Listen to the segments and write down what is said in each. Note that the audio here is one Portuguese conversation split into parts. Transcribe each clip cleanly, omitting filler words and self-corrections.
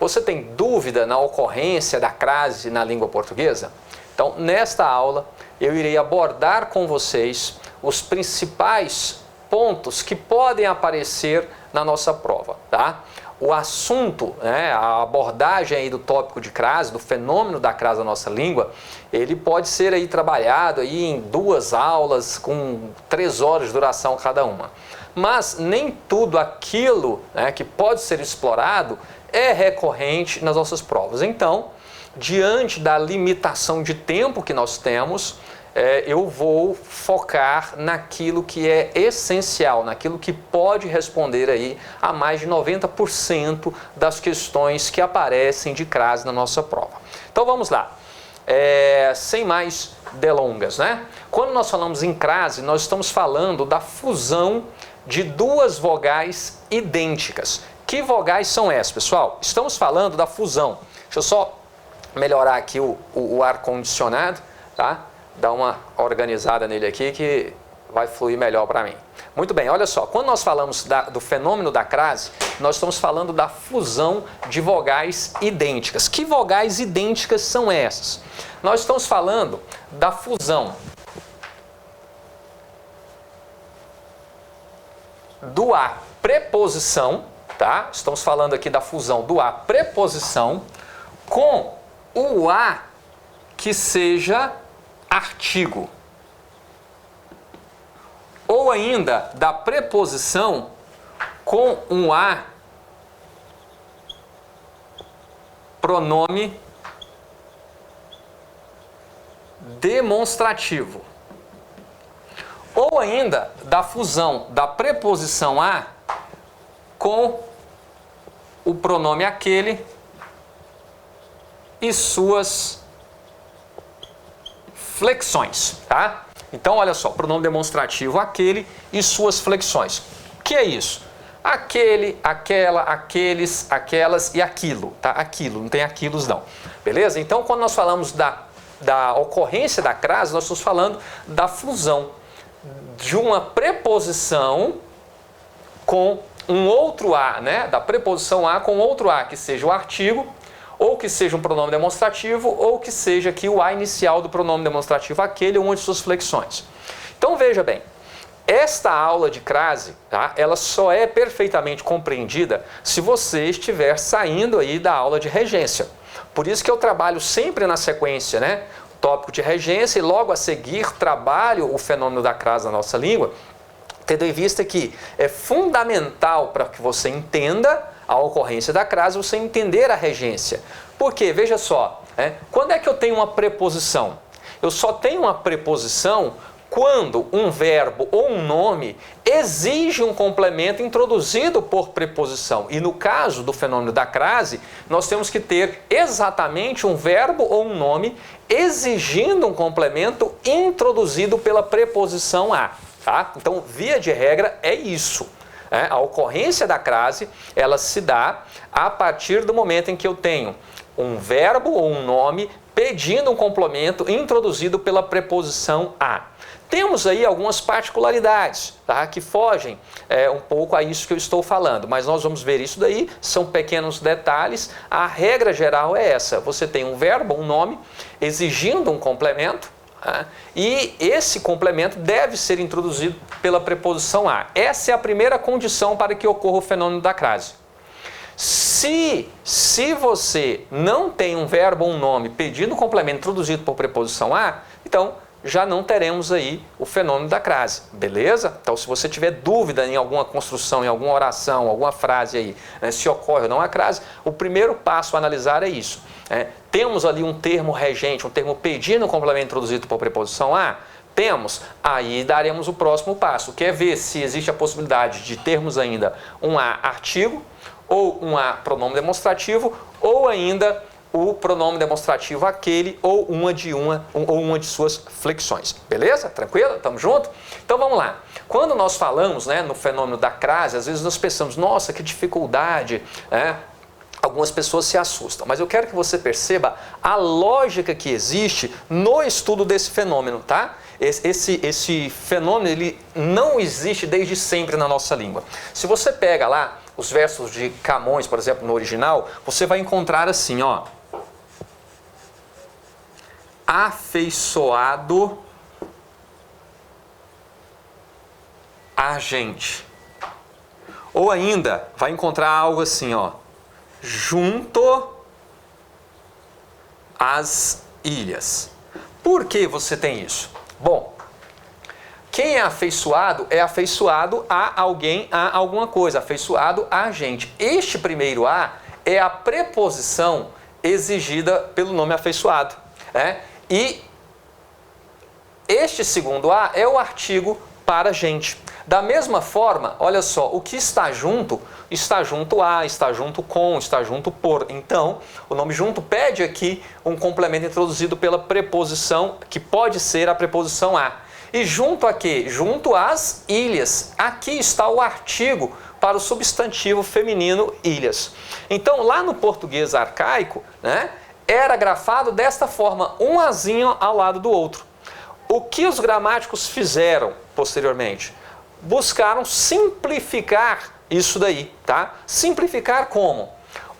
Você tem dúvida na ocorrência da crase na língua portuguesa? Então, nesta aula, eu irei abordar com vocês os principais pontos que podem aparecer na nossa prova, tá? O assunto, né, a abordagem aí do tópico de crase, do fenômeno da crase na nossa língua, ele pode ser aí trabalhado aí em 2 aulas com 3 horas de duração cada uma. Mas nem tudo aquilo, né, que pode ser explorado é recorrente nas nossas provas. Então, diante da limitação de tempo que nós temos, eu vou focar naquilo que é essencial, naquilo que pode responder aí a mais de 90% das questões que aparecem de crase na nossa prova. Então vamos lá, sem mais delongas, né? Quando nós falamos em crase, nós estamos falando da fusão de 2 vogais idênticas. Que vogais são essas, pessoal? Estamos falando da fusão. Deixa eu só melhorar aqui o ar-condicionado, tá? Dar uma organizada nele aqui que vai fluir melhor para mim. Muito bem, olha só, quando nós falamos do fenômeno da crase, nós estamos falando da fusão de vogais idênticas. Que vogais idênticas são essas? Nós estamos falando da fusão do A preposição, tá? Estamos falando aqui da fusão do A preposição com o A que seja artigo. Ou ainda da preposição com um A pronome demonstrativo. Ou ainda da fusão da preposição A com o pronome aquele e suas flexões, tá? Então, olha só, pronome demonstrativo aquele e suas flexões. O que é isso? Aquele, aquela, aqueles, aquelas e aquilo, tá? Aquilo, não tem aquilos não. Beleza? Então, quando nós falamos da ocorrência da crase, nós estamos falando da fusão de uma preposição com um outro A, né? Da preposição A com outro A, que seja o artigo, ou que seja um pronome demonstrativo, ou que seja aqui o A inicial do pronome demonstrativo, aquele ou uma de suas flexões. Então veja bem, esta aula de crase, tá, ela só é perfeitamente compreendida se você estiver saindo aí da aula de regência. Por isso que eu trabalho sempre na sequência, né? O tópico de regência e logo a seguir trabalho o fenômeno da crase na nossa língua, tendo em vista que é fundamental para que você entenda a ocorrência da crase, você entender a regência. Porque, veja só, quando é que eu tenho uma preposição? Eu só tenho uma preposição quando um verbo ou um nome exige um complemento introduzido por preposição. E no caso do fenômeno da crase, nós temos que ter exatamente um verbo ou um nome exigindo um complemento introduzido pela preposição a. Tá? Então, via de regra, é isso. A ocorrência da crase, ela se dá a partir do momento em que eu tenho um verbo ou um nome pedindo um complemento introduzido pela preposição a. Temos aí algumas particularidades, tá, que fogem um pouco a isso que eu estou falando, mas nós vamos ver isso daí, são pequenos detalhes. A regra geral é essa: você tem um verbo, um nome, exigindo um complemento, e esse complemento deve ser introduzido pela preposição a. Essa é a primeira condição para que ocorra o fenômeno da crase. Se você não tem um verbo ou um nome pedindo um complemento introduzido por preposição a, então já não teremos aí o fenômeno da crase, beleza? Então, se você tiver dúvida em alguma construção, em alguma oração, alguma frase aí, né, se ocorre ou não a crase, o primeiro passo a analisar é isso. Temos ali um termo regente, um termo pedindo um complemento introduzido por preposição a? Temos, aí daremos o próximo passo, que é ver se existe a possibilidade de termos ainda um A artigo, ou um A pronome demonstrativo, ou ainda o pronome demonstrativo aquele ou uma de suas flexões. Beleza? Tranquilo? Tamo junto? Então vamos lá. Quando nós falamos, né, no fenômeno da crase, às vezes nós pensamos, nossa, que dificuldade, né? Algumas pessoas se assustam, mas eu quero que você perceba a lógica que existe no estudo desse fenômeno, tá? Esse fenômeno, ele não existe desde sempre na nossa língua. Se você pega lá os versos de Camões, por exemplo, no original, você vai encontrar assim, ó. Afeiçoado a gente. Ou ainda, vai encontrar algo assim, ó. Junto às ilhas. Por que você tem isso? Bom, quem é afeiçoado a alguém, a alguma coisa, afeiçoado a gente. Este primeiro a é a preposição exigida pelo nome afeiçoado, né? E este segundo a é o artigo para gente. Da mesma forma, olha só, o que está junto a, está junto com, está junto por. Então, o nome junto pede aqui um complemento introduzido pela preposição, que pode ser a preposição a. E junto a quê? Junto às ilhas. Aqui está o artigo para o substantivo feminino ilhas. Então, lá no português arcaico, né, era grafado desta forma, um azinho ao lado do outro. O que os gramáticos fizeram posteriormente? Buscaram simplificar isso daí, tá? Simplificar como?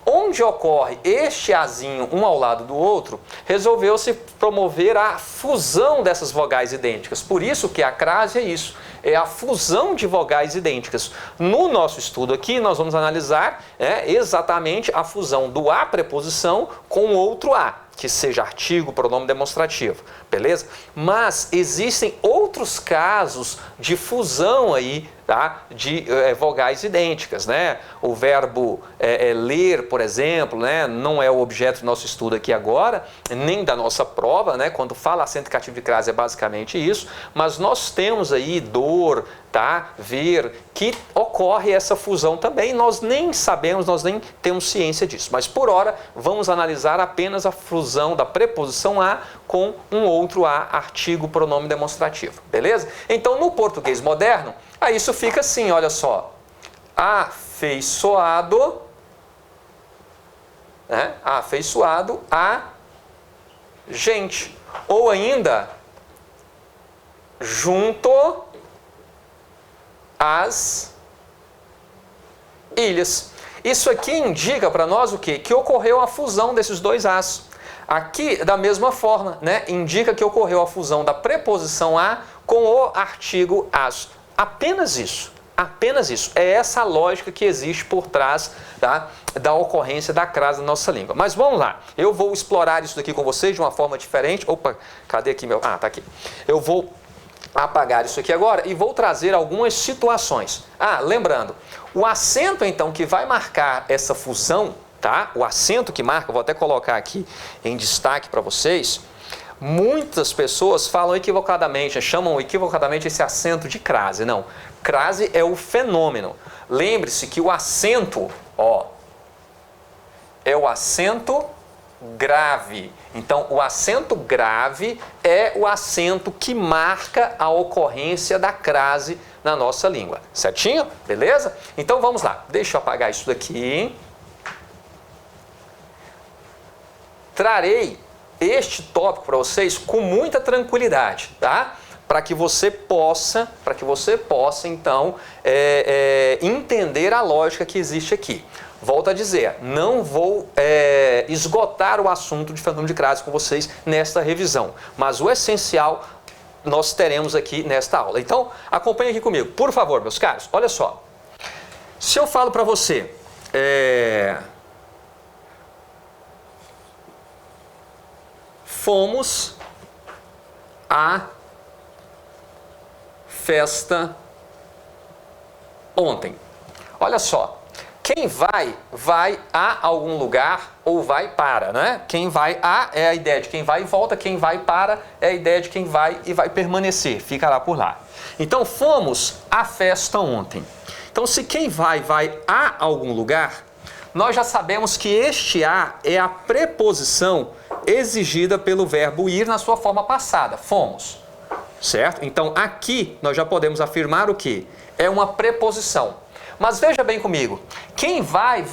Onde ocorre este azinho um ao lado do outro, resolveu-se promover a fusão dessas vogais idênticas. Por isso que a crase é isso, é a fusão de vogais idênticas. No nosso estudo aqui, nós vamos analisar exatamente a fusão do a preposição com outro a, que seja artigo, pronome demonstrativo, beleza? Mas existem outros casos de fusão aí, tá? De vogais idênticas, né? O verbo ler, por exemplo, né? Não é o objeto do nosso estudo aqui agora, nem da nossa prova, né? Quando fala acento cativo de crase é basicamente isso, mas nós temos aí dor, tá? Ver, que ocorre essa fusão também, nós nem sabemos, nós nem temos ciência disso, mas por hora vamos analisar apenas a fusão da preposição a com um outro a, artigo, pronome demonstrativo, beleza? Então no português moderno, aí isso fica assim, olha só, afeiçoado, né? Afeiçoado a gente, ou ainda junto às ilhas. Isso aqui indica para nós o quê? Que ocorreu a fusão desses dois as. Aqui, da mesma forma, né, indica que ocorreu a fusão da preposição a com o artigo as. Apenas isso. Apenas isso. É essa a lógica que existe por trás da ocorrência da crase na nossa língua. Mas vamos lá. Eu vou explorar isso daqui com vocês de uma forma diferente. Opa, cadê aqui meu... Ah, tá aqui. Eu vou apagar isso aqui agora e vou trazer algumas situações. Lembrando, o acento então que vai marcar essa fusão, tá? O acento que marca, vou até colocar aqui em destaque para vocês. Muitas pessoas falam equivocadamente, chamam equivocadamente esse acento de crase. Não, crase é o fenômeno. Lembre-se que o acento, ó, é o acento grave. Então, o acento grave é o acento que marca a ocorrência da crase na nossa língua. Certinho? Beleza? Então, vamos lá. Deixa eu apagar isso daqui. Trarei este tópico para vocês com muita tranquilidade, tá? Para que você possa, então, entender a lógica que existe aqui. Volto a dizer, não vou esgotar o assunto de fenômeno de crase com vocês nesta revisão, mas o essencial nós teremos aqui nesta aula. Então, acompanhe aqui comigo, por favor, meus caros. Olha só, se eu falo para você, fomos à festa ontem. Olha só. Quem vai a algum lugar ou vai para, né? Quem vai a é a ideia de quem vai e volta, quem vai para é a ideia de quem vai e vai permanecer, fica lá por lá. Então, fomos à festa ontem. Então, se quem vai a algum lugar, nós já sabemos que este a é a preposição exigida pelo verbo ir na sua forma passada, fomos, certo? Então, aqui nós já podemos afirmar o quê? É uma preposição. Mas veja bem comigo, quem vai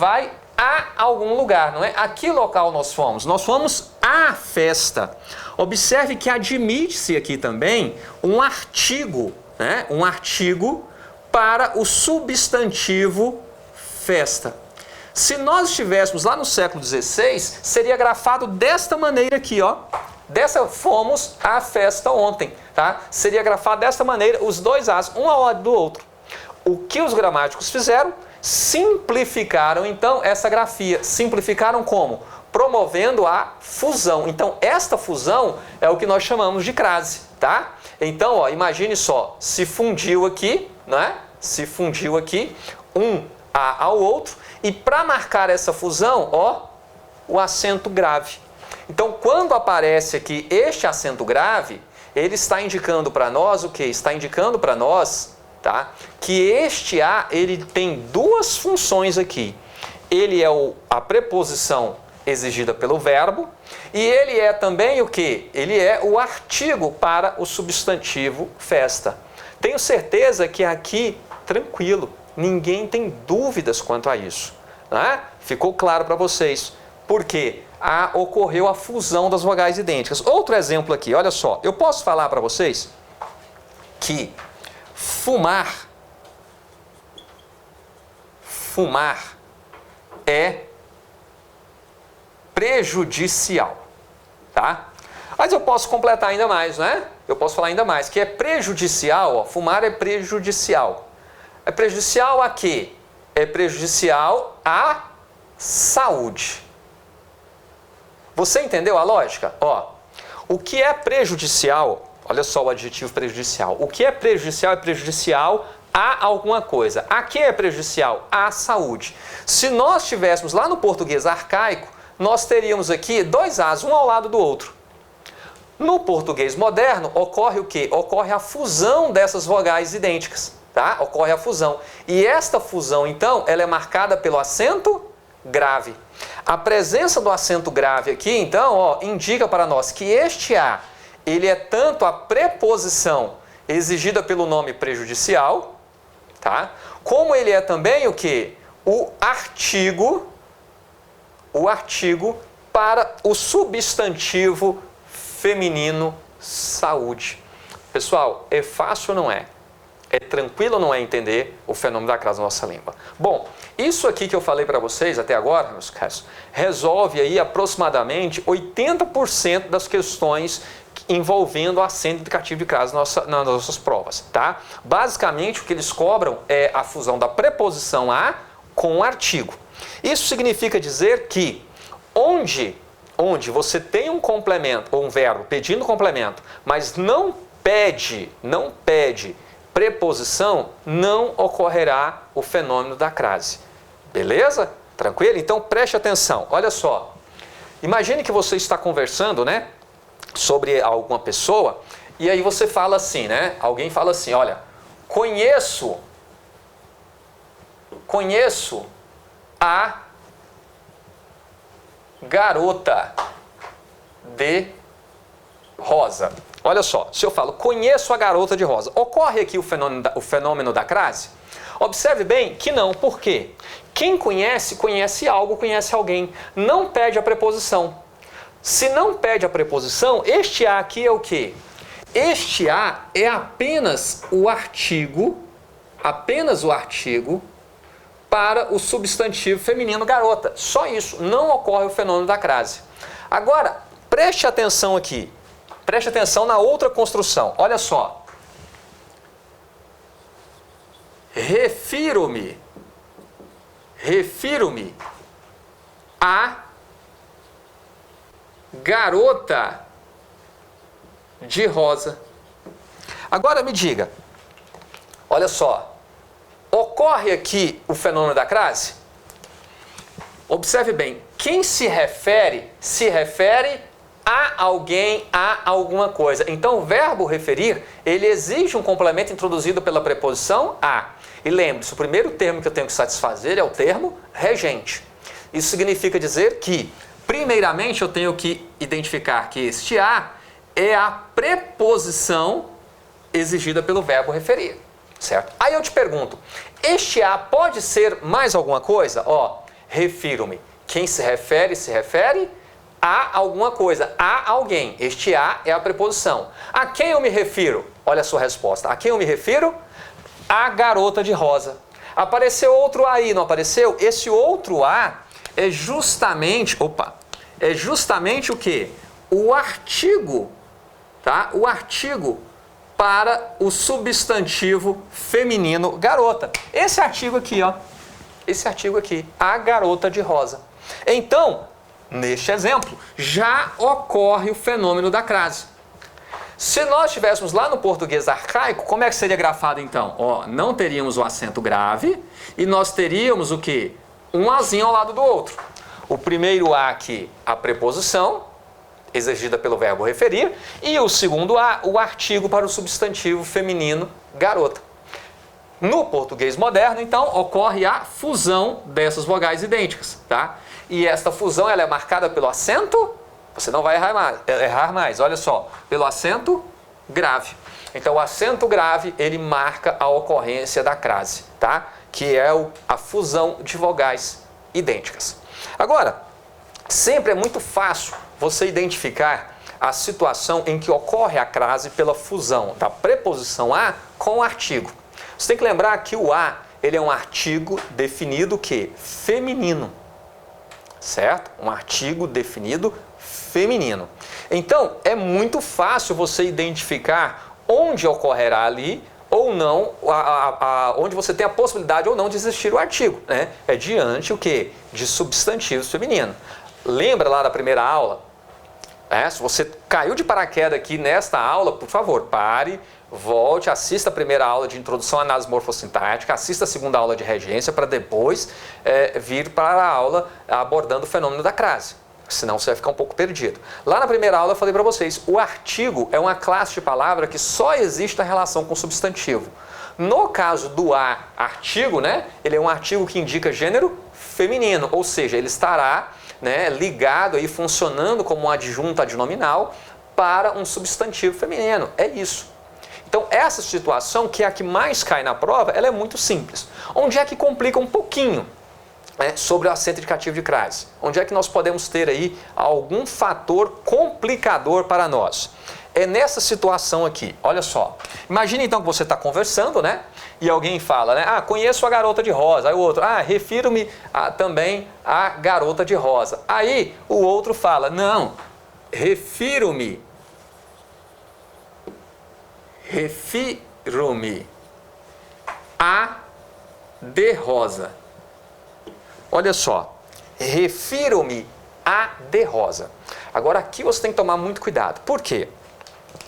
a algum lugar, não é? A que local nós fomos? Nós fomos à festa. Observe que admite-se aqui também um artigo, né? Um artigo para o substantivo festa. Se nós estivéssemos lá no século XVI, seria grafado desta maneira aqui, ó. Fomos à festa ontem, tá? Seria grafado desta maneira, os dois As, um ao lado do outro. O que os gramáticos fizeram? Simplificaram, então, essa grafia. Simplificaram como? Promovendo a fusão. Então, esta fusão é o que nós chamamos de crase, tá? Então, ó, imagine só, se fundiu aqui, né? Se fundiu aqui, um A ao outro, e para marcar essa fusão, ó, o acento grave. Então, quando aparece aqui este acento grave, ele está indicando para nós o quê? Está indicando para nós, tá, que este A, ele tem duas funções aqui. Ele é a preposição exigida pelo verbo e ele é também o quê? Ele é o artigo para o substantivo festa. Tenho certeza que aqui, tranquilo, ninguém tem dúvidas quanto a isso, né? Ficou claro para vocês. Por quê? Ocorreu a fusão das vogais idênticas. Outro exemplo aqui, olha só. Eu posso falar para vocês que fumar é prejudicial, tá? Mas eu posso completar ainda mais, né? Eu posso falar ainda mais, que é prejudicial, ó, fumar é prejudicial. É prejudicial a quê? É prejudicial à saúde. Você entendeu a lógica? Ó, o que é prejudicial, olha só o adjetivo prejudicial. O que é prejudicial a alguma coisa. A que é prejudicial? À saúde. Se nós estivéssemos lá no português arcaico, nós teríamos aqui dois As, um ao lado do outro. No português moderno, ocorre o quê? Ocorre a fusão dessas vogais idênticas, tá? Ocorre a fusão. E esta fusão, então, ela é marcada pelo acento grave. A presença do acento grave aqui, então, ó, indica para nós que este A, ele é tanto a preposição exigida pelo nome prejudicial, tá? Como ele é também o quê? O artigo para o substantivo feminino saúde. Pessoal, é fácil ou não é? É tranquilo ou não é entender o fenômeno da crase na nossa língua? Bom, isso aqui que eu falei para vocês até agora, meus caros, resolve aí aproximadamente 80% das questões envolvendo acento indicativo de crase nas nossas provas, tá? Basicamente, o que eles cobram é a fusão da preposição a com o artigo. Isso significa dizer que onde você tem um complemento ou um verbo pedindo complemento, mas não pede preposição, não ocorrerá o fenômeno da crase. Beleza? Tranquilo? Então preste atenção. Olha só. Imagine que você está conversando, né, sobre alguma pessoa e aí você fala assim, né? Alguém fala assim, olha, conheço a garota de rosa. Olha só, se eu falo, conheço a garota de rosa, ocorre aqui o fenômeno da crase? Observe bem que não. Por quê? Quem conhece, conhece algo, conhece alguém. Não pede a preposição. Se não pede a preposição, este A aqui é o quê? Este A é apenas o artigo para o substantivo feminino garota. Só isso, não ocorre o fenômeno da crase. Agora, preste atenção aqui. Preste atenção na outra construção. Olha só. Refiro-me a garota de rosa. Agora me diga. Olha só. Ocorre aqui o fenômeno da crase? Observe bem. Quem se refere a alguém, a alguma coisa. Então, o verbo referir, ele exige um complemento introduzido pela preposição a. E lembre-se, o primeiro termo que eu tenho que satisfazer é o termo regente. Isso significa dizer que, primeiramente, eu tenho que identificar que este a é a preposição exigida pelo verbo referir, certo? Aí eu te pergunto, este a pode ser mais alguma coisa? Ó, refiro-me. Quem se refere a alguma coisa, a alguém. Este a é a preposição. A quem eu me refiro? Olha a sua resposta. A quem eu me refiro? A garota de rosa. Apareceu outro A aí, não apareceu? Esse outro A é justamente, é justamente o quê? O artigo, tá? O artigo para o substantivo feminino garota. Esse artigo aqui, ó. Esse artigo aqui, a garota de rosa. Então, neste exemplo, já ocorre o fenômeno da crase. Se nós estivéssemos lá no português arcaico, como é que seria grafado então? Ó, não teríamos o acento grave e nós teríamos o quê? Um Azinho ao lado do outro. O primeiro A aqui, a preposição, exigida pelo verbo referir, e o segundo A, o artigo para o substantivo feminino garota. No português moderno, então, ocorre a fusão dessas vogais idênticas, tá? E esta fusão ela é marcada pelo acento, você não vai errar mais, olha só, pelo acento grave. Então, o acento grave, ele marca a ocorrência da crase, tá? Que é a fusão de vogais idênticas. Agora, sempre é muito fácil você identificar a situação em que ocorre a crase pela fusão da preposição a com o artigo. Você tem que lembrar que o a, ele é um artigo definido que feminino, certo? Um artigo definido feminino. Então, é muito fácil você identificar onde ocorrerá ali ou não, onde você tem a possibilidade ou não de existir o artigo, né? É diante o quê? De substantivos femininos. Lembra lá da primeira aula? Se você caiu de paraquedas aqui nesta aula, por favor, pare, volte, assista a primeira aula de introdução à análise morfossintática, assista a segunda aula de regência para depois vir para a aula abordando o fenômeno da crase. Senão você vai ficar um pouco perdido. Lá na primeira aula eu falei para vocês, o artigo é uma classe de palavra que só existe na relação com o substantivo. No caso do a, artigo, né, ele é um artigo que indica gênero feminino, ou seja, ele estará, né, ligado aí, funcionando como um adjunto adnominal para um substantivo feminino. É isso. Então, essa situação, que é a que mais cai na prova, ela é muito simples. Onde é que complica um pouquinho? Sobre o acento indicativo de crase. Onde é que nós podemos ter aí algum fator complicador para nós? É nessa situação aqui, olha só. Imagina então que você está conversando, né? E alguém fala, né? Conheço a garota de rosa. Aí o outro, refiro-me também à garota de rosa. Aí o outro fala, não, refiro-me a de rosa. Olha só, refiro-me a de rosa. Agora aqui você tem que tomar muito cuidado. Por quê?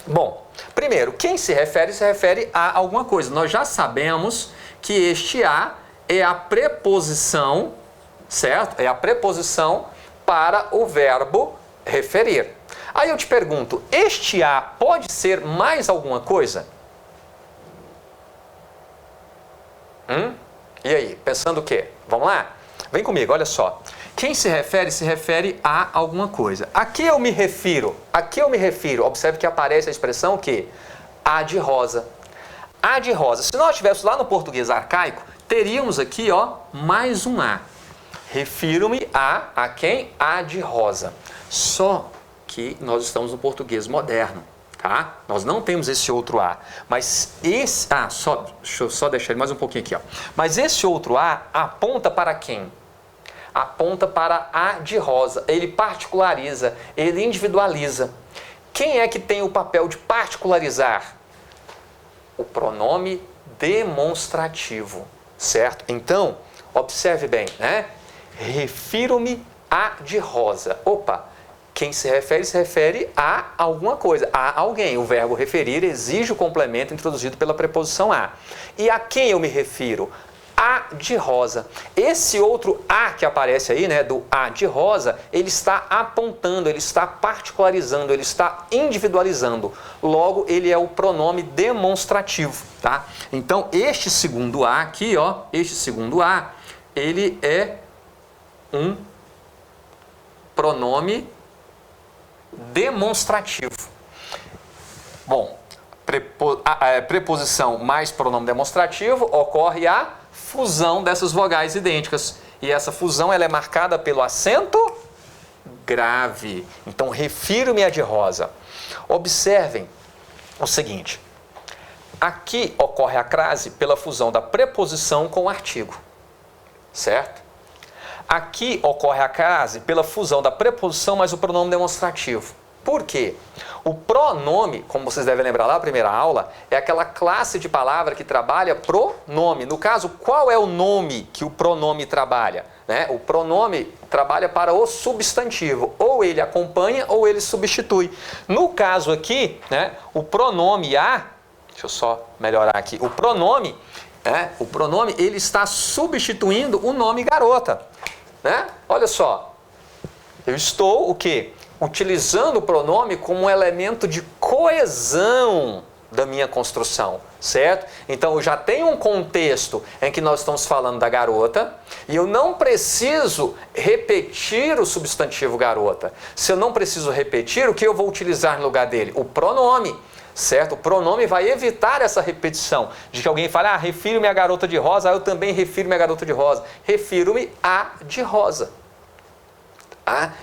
Bom, primeiro, quem se refere a alguma coisa. Nós já sabemos que este a é a preposição, certo? É a preposição para o verbo referir. Aí eu te pergunto, este a pode ser mais alguma coisa? E aí, pensando o quê? Vamos lá? Vem comigo, olha só. Quem se refere a alguma coisa. A que eu me refiro? Observe que aparece a expressão o quê? A de rosa. A de rosa. Se nós estivéssemos lá no português arcaico, teríamos aqui, ó, mais um a. Refiro-me a quem? A de rosa. Só que nós estamos no português moderno, tá? Nós não temos esse outro a. Mas esse... deixa eu só deixar ele mais um pouquinho aqui, ó. Mas esse outro a aponta para quem? Aponta para a de rosa. Ele particulariza, ele individualiza. Quem é que tem o papel de particularizar? O pronome demonstrativo, certo? Então, observe bem, né? Refiro-me a de rosa. Quem se refere a alguma coisa, a alguém. O verbo referir exige o complemento introduzido pela preposição a. E a quem eu me refiro? A de rosa. Esse outro a que aparece aí, né, do a de rosa, ele está apontando, ele está particularizando, ele está individualizando. Logo, ele é o pronome demonstrativo, tá? Então, este segundo a aqui, ó, ele é um pronome demonstrativo. Bom, preposição mais pronome demonstrativo, ocorre a fusão dessas vogais idênticas. E essa fusão ela é marcada pelo acento grave. Então, refiro-me a de rosa. Observem o seguinte. aqui ocorre a crase pela fusão da preposição com o artigo, certo? Aqui ocorre a crase pela fusão da preposição mais o pronome demonstrativo. Por quê? O pronome, como vocês devem lembrar lá na primeira aula, é aquela classe de palavra que trabalha pronome. No caso, qual é o nome que o pronome trabalha? Né? O pronome trabalha para o substantivo. Ou ele acompanha ou ele substitui. No caso aqui, né, o pronome a, deixa eu só melhorar aqui, o pronome ele está substituindo o nome garota. Né? Olha só, eu estou o quê? Utilizando o pronome como um elemento de coesão da minha construção, certo? Então eu já tenho um contexto em que nós estamos falando da garota e eu não preciso repetir o substantivo garota. Se eu não preciso repetir, o que eu vou utilizar no lugar dele? O pronome, certo? O pronome vai evitar essa repetição de que alguém fale, refiro-me à garota de rosa, eu também refiro-me à garota de rosa. Refiro-me à de rosa.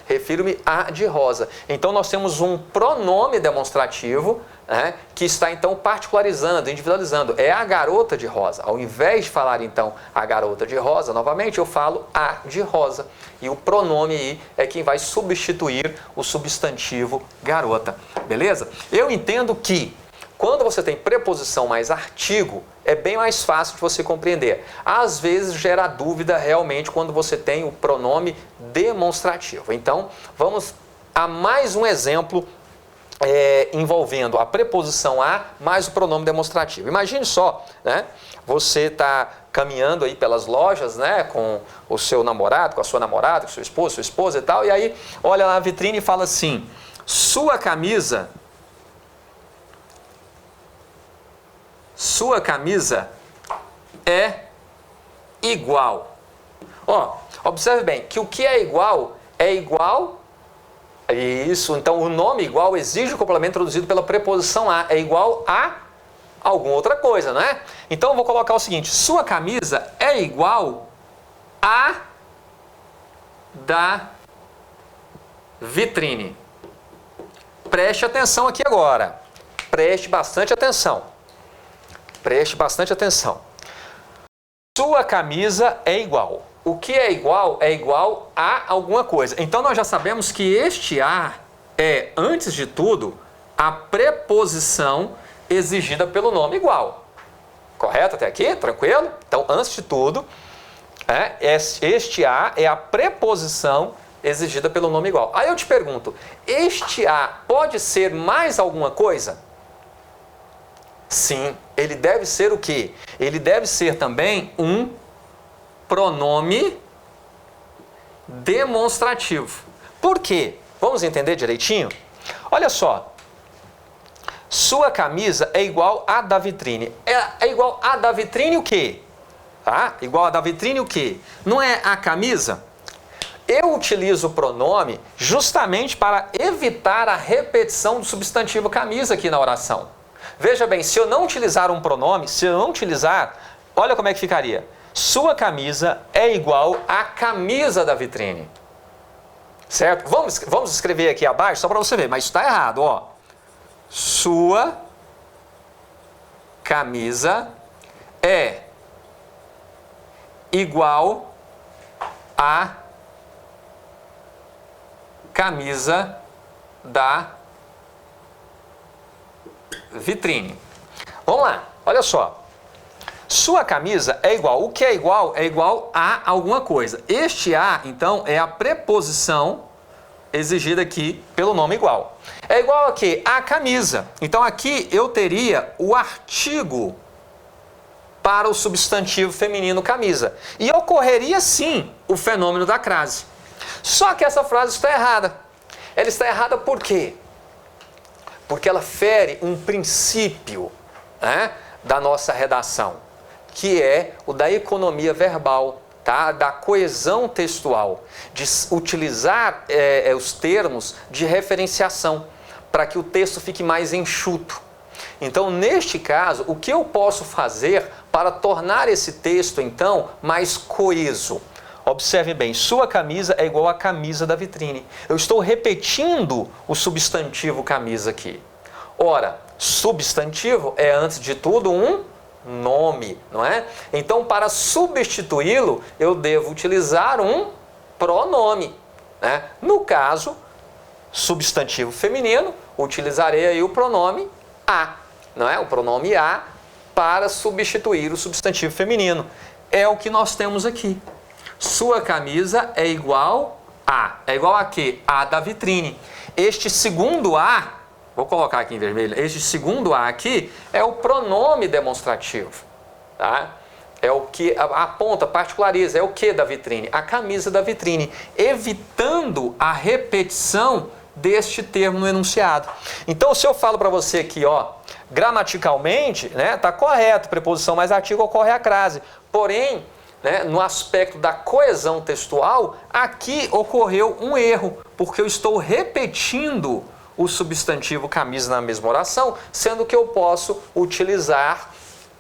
Refiro-me à de rosa. Então nós temos um pronome demonstrativo, né, que está então particularizando, individualizando. É a garota de rosa. Ao invés de falar então a garota de rosa, novamente eu falo a de rosa. E o pronome aí é quem vai substituir o substantivo garota. Beleza? Eu entendo que quando você tem preposição mais artigo, é bem mais fácil de você compreender. Às vezes gera dúvida realmente quando você tem o pronome demonstrativo. Então, vamos a mais um exemplo envolvendo a preposição a mais o pronome demonstrativo. Imagine só, né? Você está caminhando aí pelas lojas, né, com o seu namorado, com a sua namorada, com seu esposo, sua esposa e tal, e aí olha na vitrine e fala assim, sua camisa é igual. Observe bem que o que é igual. Isso, então o nome igual exige o complemento introduzido pela preposição a. É igual a alguma outra coisa, não é? Então eu vou colocar o seguinte, sua camisa é igual a da vitrine. Preste atenção aqui agora. Preste bastante atenção. Preste bastante atenção. Sua camisa é igual. O que é igual a alguma coisa. Então nós já sabemos que este a é, antes de tudo, a preposição exigida pelo nome igual. Correto até aqui? Tranquilo? Então, antes de tudo, este a é a preposição exigida pelo nome igual. Aí eu te pergunto, este a pode ser mais alguma coisa? Sim, ele deve ser o quê? Ele deve ser também um pronome demonstrativo. Por quê? Vamos entender direitinho? Olha só. Sua camisa é igual à da vitrine. É igual à da vitrine o quê? Igual à da vitrine o quê? Não é a camisa? Eu utilizo o pronome justamente para evitar a repetição do substantivo camisa aqui na oração. Veja bem, se eu não utilizar um pronome, olha como é que ficaria. Sua camisa é igual à camisa da vitrine. Certo? Vamos escrever aqui abaixo, só para você ver, mas isso está errado, ó. Sua camisa é igual à camisa da vitrine. Vamos lá, olha só. Sua camisa é igual. O que é igual? É igual a alguma coisa. Este a, então, é a preposição exigida aqui pelo nome igual. É igual a quê? A camisa. Então, aqui eu teria o artigo para o substantivo feminino camisa. E ocorreria, sim, o fenômeno da crase. Só que essa frase está errada. Ela está errada por quê? Porque ela fere um princípio, né, da nossa redação, que é o da economia verbal, tá? Da coesão textual, de utilizar os termos de referenciação, para que o texto fique mais enxuto. Então, neste caso, o que eu posso fazer para tornar esse texto, então, mais coeso? Observe bem, sua camisa é igual à camisa da vitrine. Eu estou repetindo o substantivo camisa aqui. Ora, substantivo é, antes de tudo, um nome, não é? Então, para substituí-lo, eu devo utilizar um pronome, né? No caso, substantivo feminino, utilizarei aí o pronome a, não é? O pronome a para substituir o substantivo feminino. É o que nós temos aqui. Sua camisa é igual a. É igual a quê? A da vitrine. Este segundo a, vou colocar aqui em vermelho, este segundo a aqui é o pronome demonstrativo, tá? É o que aponta, particulariza, é o que da vitrine? A camisa da vitrine, evitando a repetição deste termo no enunciado. Então, se eu falo para você aqui, ó, gramaticalmente, né, tá correto, preposição mais artigo ocorre a crase. Porém, né, no aspecto da coesão textual, aqui ocorreu um erro, porque eu estou repetindo o substantivo camisa na mesma oração, sendo que eu posso utilizar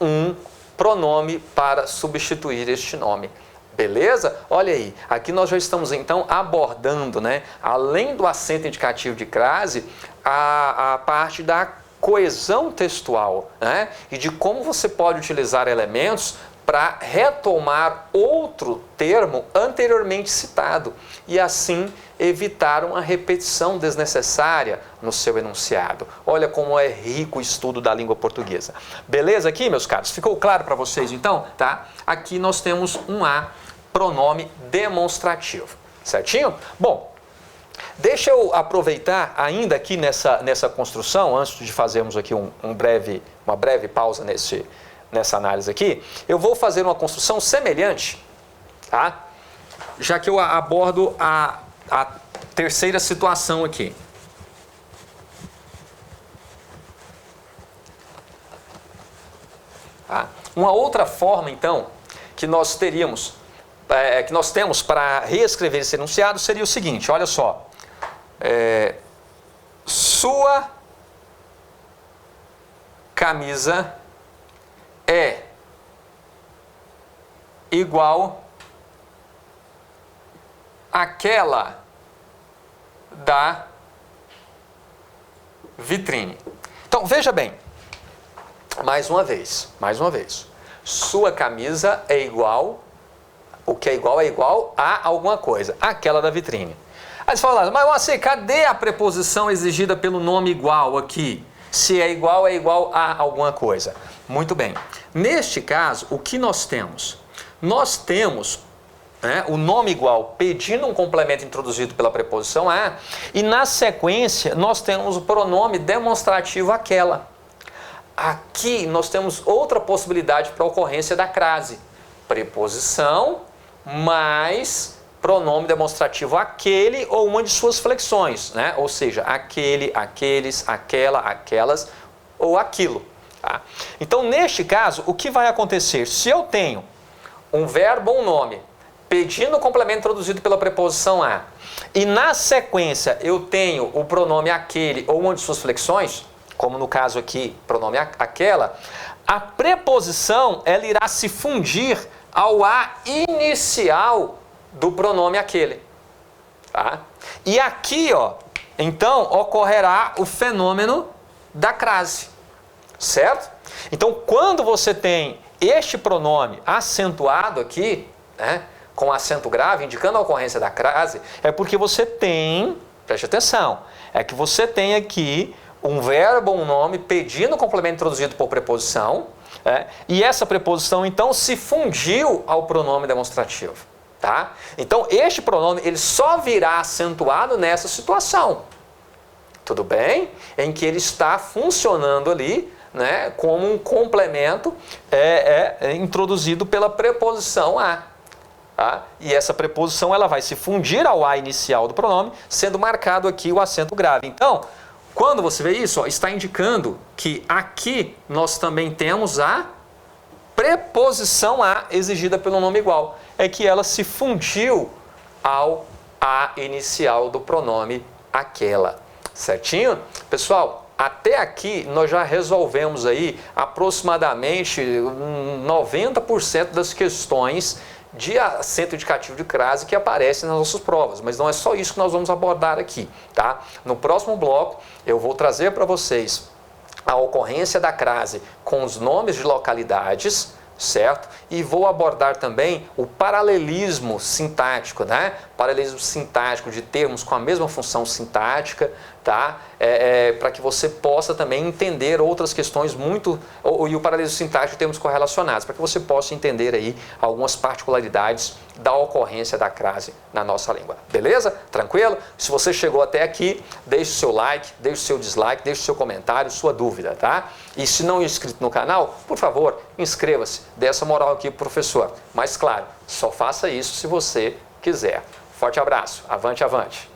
um pronome para substituir este nome. Beleza? Olha aí, aqui nós já estamos então abordando, né, além do acento indicativo de crase, a parte da coesão textual, né, e de como você pode utilizar elementos para retomar outro termo anteriormente citado e assim evitar uma repetição desnecessária no seu enunciado. Olha como é rico o estudo da língua portuguesa. Beleza aqui, meus caros? Ficou claro para vocês então? Tá? Aqui nós temos um a, pronome demonstrativo. Certinho? Bom, deixa eu aproveitar ainda aqui nessa construção, antes de fazermos aqui uma breve pausa nessa análise aqui, eu vou fazer uma construção semelhante, tá? Já que eu abordo a terceira situação aqui. Tá? Uma outra forma, então, que nós temos para reescrever esse enunciado seria o seguinte, olha só. Sua camisa é igual àquela da vitrine. Então, veja bem, mais uma vez. Sua camisa é igual, o que é igual a alguma coisa, aquela da vitrine. Aí você fala, mas Moacir, cadê a preposição exigida pelo nome igual aqui? Se é igual a alguma coisa. Muito bem. Neste caso, o que nós temos? Nós temos, né, o nome igual pedindo um complemento introduzido pela preposição a, e na sequência nós temos o pronome demonstrativo aquela. Aqui nós temos outra possibilidade para a ocorrência da crase. Preposição mais pronome demonstrativo aquele ou uma de suas flexões, né? Ou seja, aquele, aqueles, aquela, aquelas ou aquilo. Tá? Então, neste caso, o que vai acontecer? Se eu tenho um verbo ou um nome pedindo o complemento introduzido pela preposição a e na sequência eu tenho o pronome aquele ou uma de suas flexões, como no caso aqui, pronome aquela, a preposição ela irá se fundir ao a inicial do pronome aquele. Tá? E aqui, ó, então, ocorrerá o fenômeno da crase. Certo? Então, quando você tem este pronome acentuado aqui, né, com acento grave, indicando a ocorrência da crase, é porque você tem, preste atenção, é que você tem aqui um verbo ou um nome pedindo o complemento introduzido por preposição, e essa preposição, então, se fundiu ao pronome demonstrativo. Tá? Então, este pronome ele só virá acentuado nessa situação. Tudo bem? Em que ele está funcionando ali, né, como um complemento introduzido pela preposição a. Tá? E essa preposição ela vai se fundir ao a inicial do pronome, sendo marcado aqui o acento grave. Então, quando você vê isso, ó, está indicando que aqui nós também temos a preposição a exigida pelo nome igual. É que ela se fundiu ao a inicial do pronome aquela. Certinho? Pessoal, até aqui nós já resolvemos aí aproximadamente 90% das questões de acento indicativo de crase que aparecem nas nossas provas, mas não é só isso que nós vamos abordar aqui, tá? No próximo bloco eu vou trazer para vocês a ocorrência da crase com os nomes de localidades, certo? E vou abordar também o paralelismo sintático, né? Paralelismo sintático de termos com a mesma função sintática, tá? Para que você possa também entender outras questões e o paralelismo sintático de termos correlacionados, para que você possa entender aí algumas particularidades da ocorrência da crase na nossa língua. Beleza? Tranquilo? Se você chegou até aqui, deixe o seu like, deixe o seu dislike, deixe o seu comentário, sua dúvida, tá? E se não é inscrito no canal, por favor, inscreva-se, dê essa moral aqui pro professor. Mas claro, só faça isso se você quiser. Forte abraço, avante, avante!